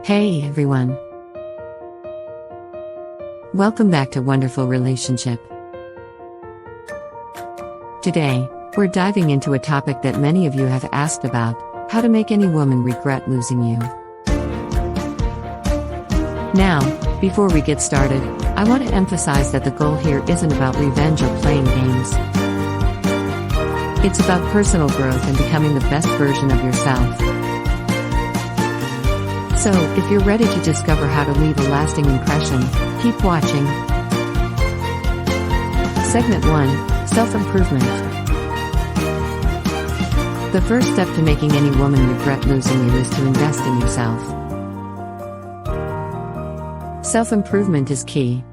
Hey everyone. Welcome back to Wonderful Relationship. Today, we're diving into a topic that many of you have asked about: how to make any woman regret losing you. Now, before we get started, I want to emphasize that the goal here isn't about revenge or playing games. It's about personal growth and becoming the best version of yourself. So, if you're ready to discover how to leave a lasting impression, keep watching. Segment 1: Self-Improvement. The first step to making any woman regret losing you is to invest in yourself. Self-improvement is key.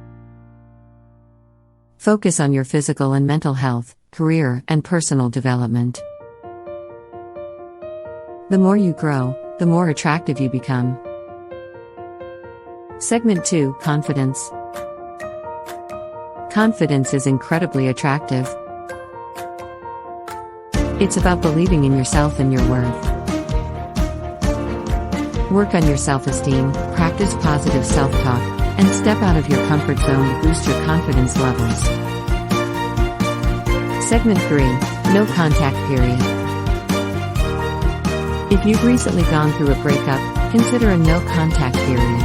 Focus on your physical and mental health, career, and personal development. The more you grow, the more attractive you become. Segment 2: Confidence. Confidence is incredibly attractive. It's about believing in yourself and your worth. Work on your self-esteem, practice positive self-talk, and step out of your comfort zone to boost your confidence levels. Segment 3: No contact period. If you've recently gone through a breakup, consider a no contact period.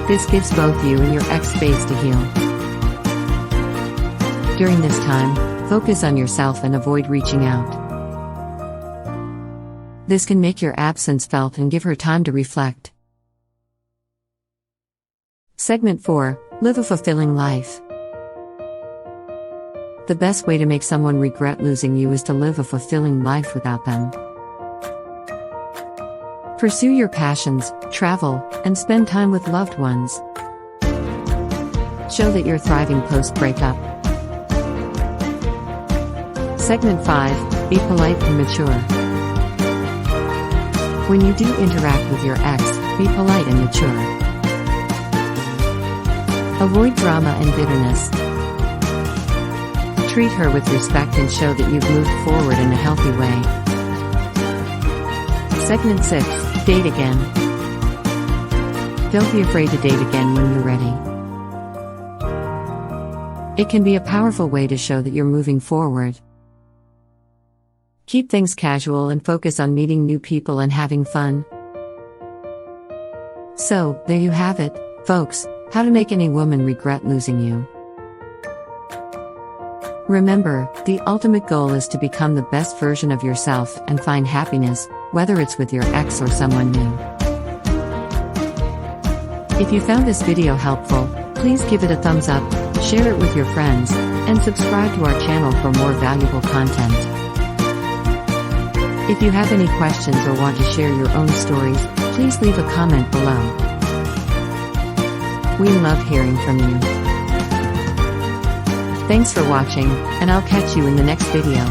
This gives both you and your ex space to heal. During this time, focus on yourself and avoid reaching out. This can make your absence felt and give her time to reflect. Segment 4: Live a fulfilling life. The best way to make someone regret losing you is to live a fulfilling life without them. Pursue your passions, travel, and spend time with loved ones. Show that you're thriving post-breakup. Segment 5: Be polite and mature. When you do interact with your ex, be polite and mature. Avoid drama and bitterness. Treat her with respect and show that you've moved forward in a healthy way. Segment 6: Date again. Don't be afraid to date again when you're ready. It can be a powerful way to show that you're moving forward. Keep things casual and focus on meeting new people and having fun. So, there you have it, folks, how to make any woman regret losing you. Remember, the ultimate goal is to become the best version of yourself and find happiness, whether it's with your ex or someone new. If you found this video helpful, please give it a thumbs up, share it with your friends, and subscribe to our channel for more valuable content. If you have any questions or want to share your own stories, please leave a comment below. We love hearing from you. Thanks for watching, and I'll catch you in the next video.